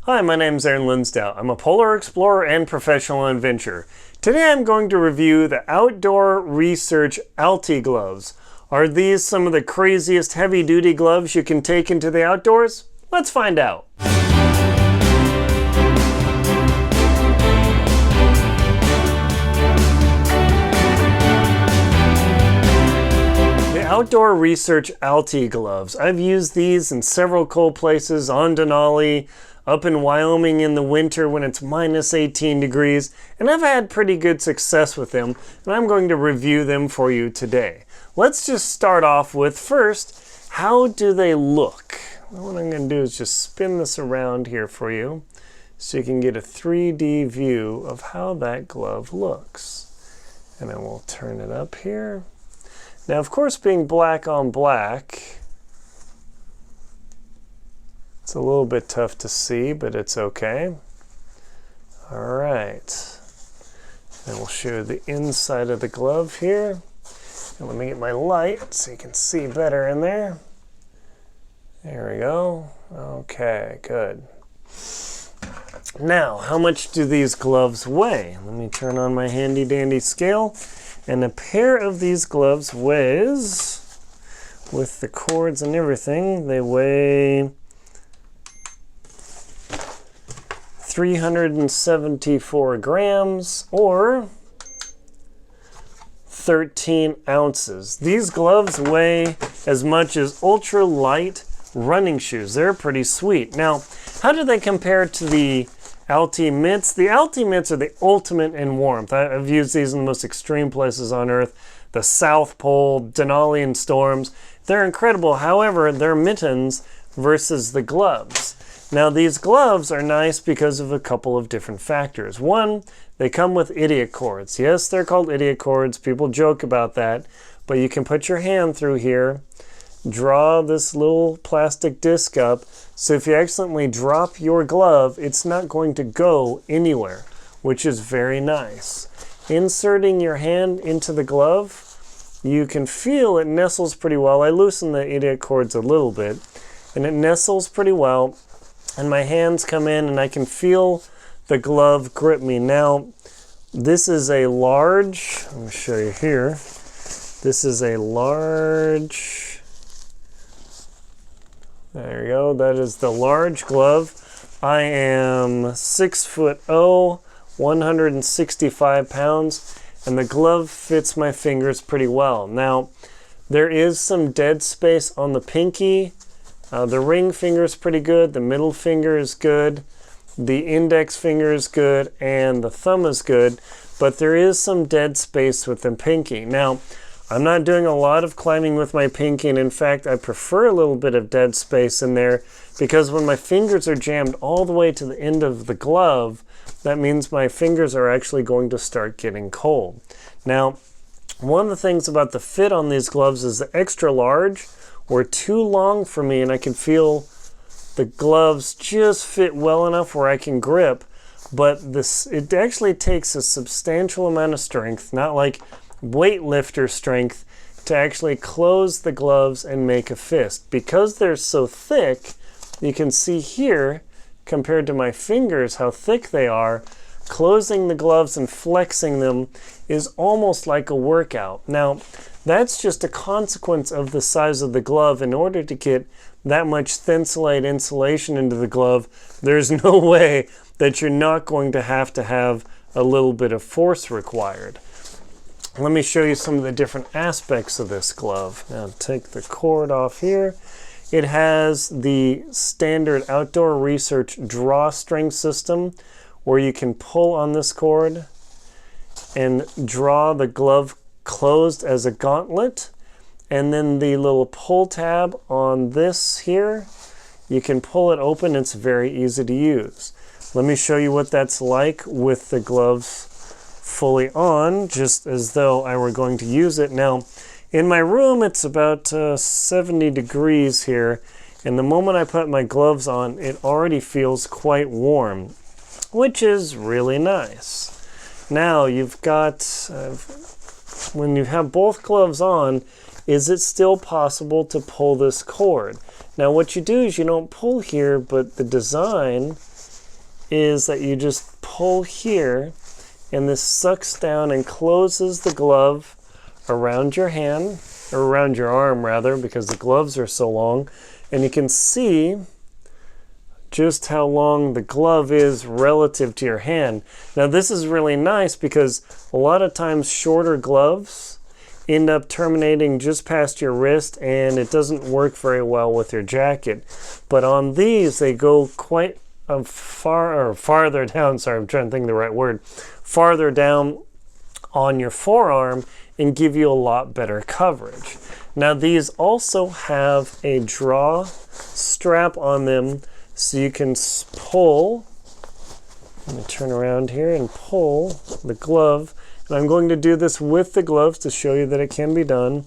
Hi, my name is Linsdau. I'm a polar explorer and professional adventurer. Today I'm going to review the Outdoor Research Alti Gloves. Are these some of the craziest heavy-duty gloves you can take into the outdoors? Let's find out. The Outdoor Research Alti Gloves. I've used these in several cold places on Denali, up in Wyoming in the winter when it's minus 18 degrees, and I've had pretty good success with them, and I'm going to review them for you today. Let's just start off with first, how do they look? What I'm going to do is just spin this around here for you so you can get a 3D view of how that glove looks. And then we'll turn it up here. Now, of course, being black on black, it's a little bit tough to see, but it's okay. All right. Then we'll show you the inside of the glove here. And let me get my light so you can see better in there. There we go. Okay, good. Now, how much do these gloves weigh? Let me turn on my handy dandy scale. And a pair of these gloves weighs, with the cords and everything, they weigh 374 grams or 13 ounces. These gloves weigh as much as ultra-light running shoes. They're pretty sweet. Now, how do they compare to the Alti mitts? The Alti mitts are the ultimate in warmth. I've used these in the most extreme places on Earth. The South Pole, Denali in storms. They're incredible. However, they're mittens versus the gloves. Now, these gloves are nice because of a couple of different factors. One, they come with idiot cords. Yes, they're called idiot cords. People joke about that. But you can put your hand through here, draw this little plastic disc up, so if you accidentally drop your glove, it's not going to go anywhere, which is very nice. Inserting your hand into the glove, you can feel it nestles pretty well. I loosen the idiot cords a little bit, and it nestles pretty well. And my hands come in and I can feel the glove grip me. Now, this is a large, let me show you here. This is a large, there you go, that is the large glove. I am 6'0", 165 pounds, and the glove fits my fingers pretty well. Now, there is some dead space on the pinky. The ring finger is pretty good, the middle finger is good, the index finger is good, and the thumb is good, but there is some dead space with the pinky. Now, I'm not doing a lot of climbing with my pinky, and in fact, I prefer a little bit of dead space in there because when my fingers are jammed all the way to the end of the glove, that means my fingers are actually going to start getting cold. Now, one of the things about the fit on these gloves is the extra large were too long for me, and I can feel the gloves just fit well enough where I can grip, but it actually takes a substantial amount of strength, not like weightlifter strength, to actually close the gloves and make a fist. Because they're so thick, you can see here, compared to my fingers, how thick they are. Closing the gloves and flexing them is almost like a workout. Now, that's just a consequence of the size of the glove. In order to get that much Thinsulate insulation into the glove, there's no way that you're not going to have a little bit of force required. Let me show you some of the different aspects of this glove. Now, take the cord off here. It has the standard Outdoor Research drawstring system where you can pull on this cord and draw the glove closed as a gauntlet, and then the little pull tab on this here, you can pull it open. It's very easy to use. Let me show you what that's like with the gloves fully on, just as though I were going to use it. Now, in my room, it's about 70 degrees here, and the moment I put my gloves on, it already feels quite warm, which is really nice. Now, you've got, when you have both gloves on, is it still possible to pull this cord? Now, what you do is you don't pull here, but the design is that you just pull here, and this sucks down and closes the glove around your hand, or around your arm rather, because the gloves are so long. And you can see just how long the glove is relative to your hand. Now this is really nice because a lot of times shorter gloves end up terminating just past your wrist, and it doesn't work very well with your jacket. But on these, they go quite farther down, sorry, I'm trying to think of the right word, farther down on your forearm and give you a lot better coverage. Now these also have a draw strap on them, so you can pull. Let me turn around here and pull the glove. And I'm going to do this with the gloves to show you that it can be done,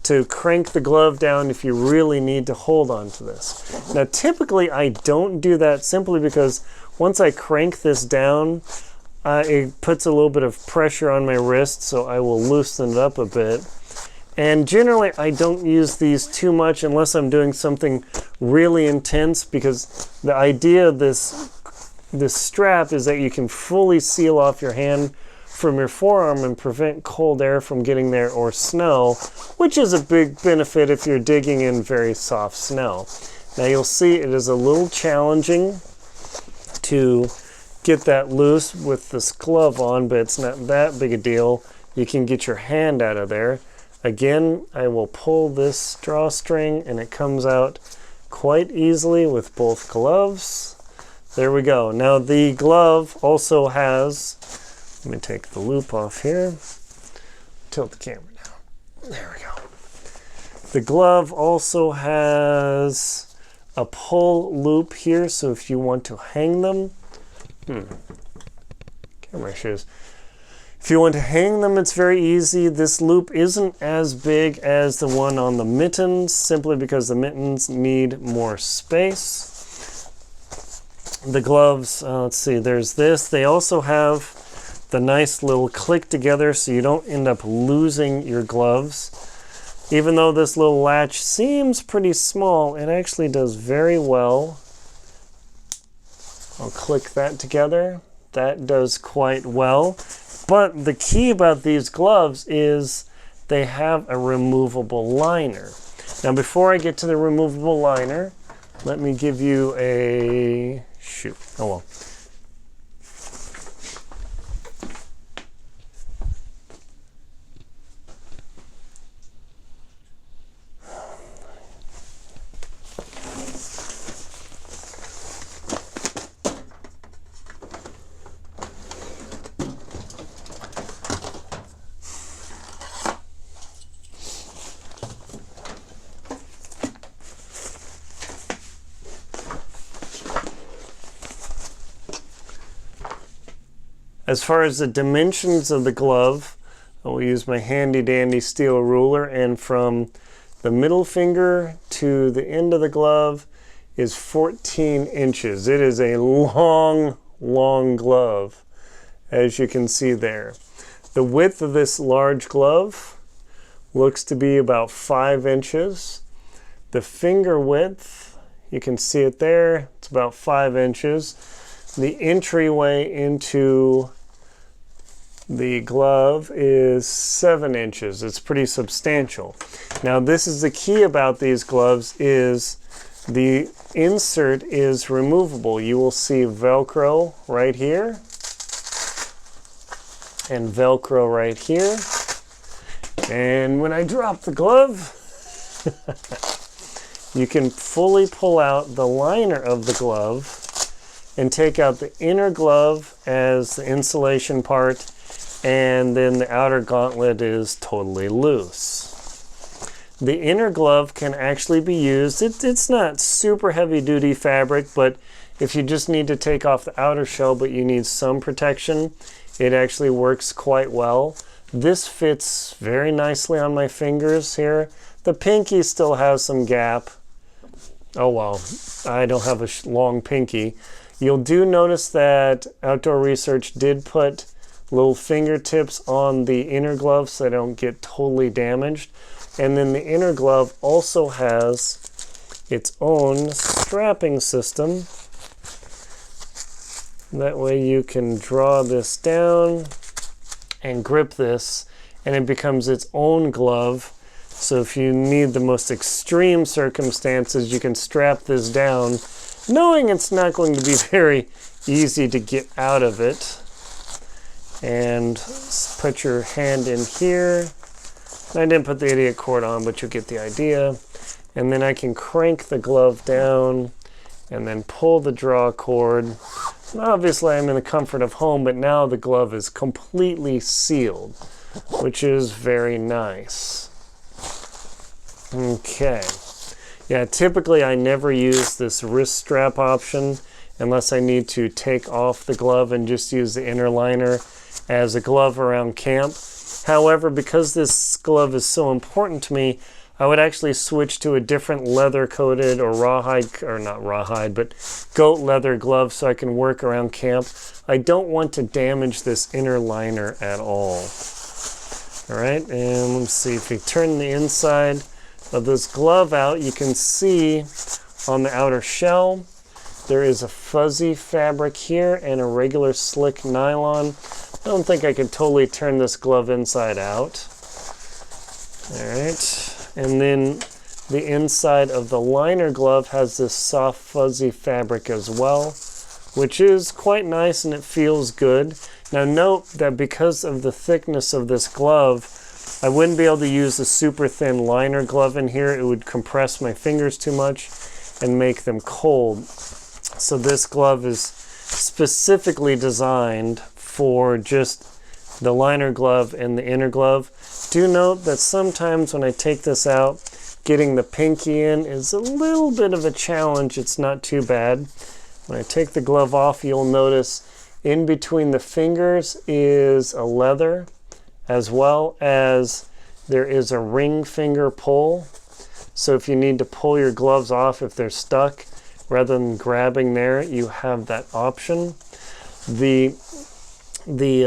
to crank the glove down if you really need to hold on to this. Now typically I don't do that simply because once I crank this down, it puts a little bit of pressure on my wrist, so I will loosen it up a bit. And generally I don't use these too much unless I'm doing something really intense, because the idea of this strap is that you can fully seal off your hand from your forearm and prevent cold air from getting there, or snow, which is a big benefit if you're digging in very soft snow. Now you'll see it is a little challenging to get that loose with this glove on, but it's not that big a deal. You can get your hand out of there. Again, I will pull this drawstring and it comes out quite easily with both gloves. There we go. Now the glove also has, let me take the loop off here, tilt the camera down. There we go. The glove also has a pull loop here, so if you want to hang them, camera shoes. If you want to hang them, it's very easy. This loop isn't as big as the one on the mittens, simply because the mittens need more space. The gloves, let's see, there's this. They also have the nice little click together so you don't end up losing your gloves. Even though this little latch seems pretty small, it actually does very well. I'll click that together. That does quite well. But the key about these gloves is they have a removable liner. Now before I get to the removable liner, let me give you a shoot. Oh well. As far as the dimensions of the glove, I will use my handy dandy steel ruler, and from the middle finger to the end of the glove is 14 inches. It is a long, long glove, as you can see there. The width of this large glove looks to be about 5 inches. The finger width, you can see it there, it's about 5 inches. The entryway into the glove is 7 inches. It's pretty substantial. Now this is the key about these gloves, is the insert is removable. You will see Velcro right here and Velcro right here. And when I drop the glove, you can fully pull out the liner of the glove and take out the inner glove as the insulation part, and then the outer gauntlet is totally loose. The inner glove can actually be used, it's not super heavy duty fabric, but if you just need to take off the outer shell but you need some protection, it actually works quite well. This fits very nicely on my fingers here. The pinky still has some gap. Oh well, I don't have a long pinky. You'll do notice that Outdoor Research did put little fingertips on the inner glove so they don't get totally damaged. And then the inner glove also has its own strapping system That way you can draw this down and grip this, and it becomes its own glove. So if you need the most extreme circumstances, you can strap this down, knowing it's not going to be very easy to get out of it. And put your hand in here. I didn't put the idiot cord on, but you'll get the idea. And then I can crank the glove down and then pull the draw cord. Obviously I'm in the comfort of home, but now the glove is completely sealed, which is very nice. Okay. Yeah, typically I never use this wrist strap option unless I need to take off the glove and just use the inner liner as a glove around camp. However, because this glove is so important to me, I would actually switch to a different leather-coated or rawhide, or not rawhide, but goat leather glove so I can work around camp. I don't want to damage this inner liner at all. All right, and let's see, if we turn the inside of this glove out, you can see on the outer shell, there is a fuzzy fabric here and a regular slick nylon. I don't think I could totally turn this glove inside out. All right. And then the inside of the liner glove has this soft fuzzy fabric as well, which is quite nice and it feels good. Now note that because of the thickness of this glove, I wouldn't be able to use a super thin liner glove in here. It would compress my fingers too much and make them cold. So this glove is specifically designed for just the liner glove and the inner glove. Do note that sometimes when I take this out, getting the pinky in is a little bit of a challenge. It's not too bad. When I take the glove off, you'll notice in between the fingers is a leather, as well as there is a ring finger pull. So if you need to pull your gloves off if they're stuck, rather than grabbing there, you have that option. The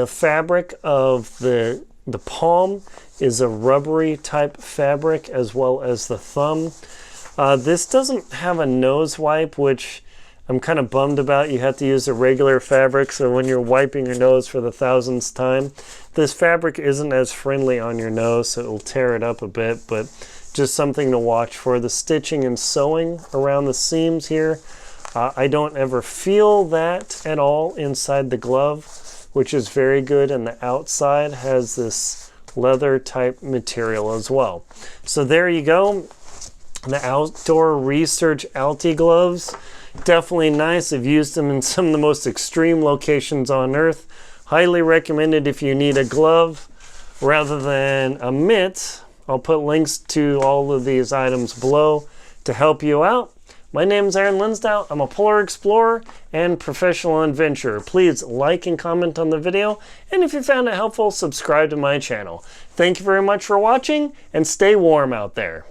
fabric of the palm is a rubbery type fabric, as well as the thumb. This doesn't have a nose wipe, which I'm kind of bummed about. You have to use a regular fabric, so when you're wiping your nose for the 1000th time, this fabric isn't as friendly on your nose, so it'll tear it up a bit, but just something to watch for. The stitching and sewing around the seams here, I don't ever feel that at all inside the glove, which is very good, and the outside has this leather type material as well. So there you go, the Outdoor Research Alti Gloves. Definitely nice. I've used them in some of the most extreme locations on earth. Highly recommended if you need a glove rather than a mitt. I'll put links to all of these items below to help you out. My name is Aaron Linsdau. I'm a polar explorer and professional adventurer. Please like and comment on the video, and if you found it helpful, subscribe to my channel. Thank you very much for watching, and stay warm out there.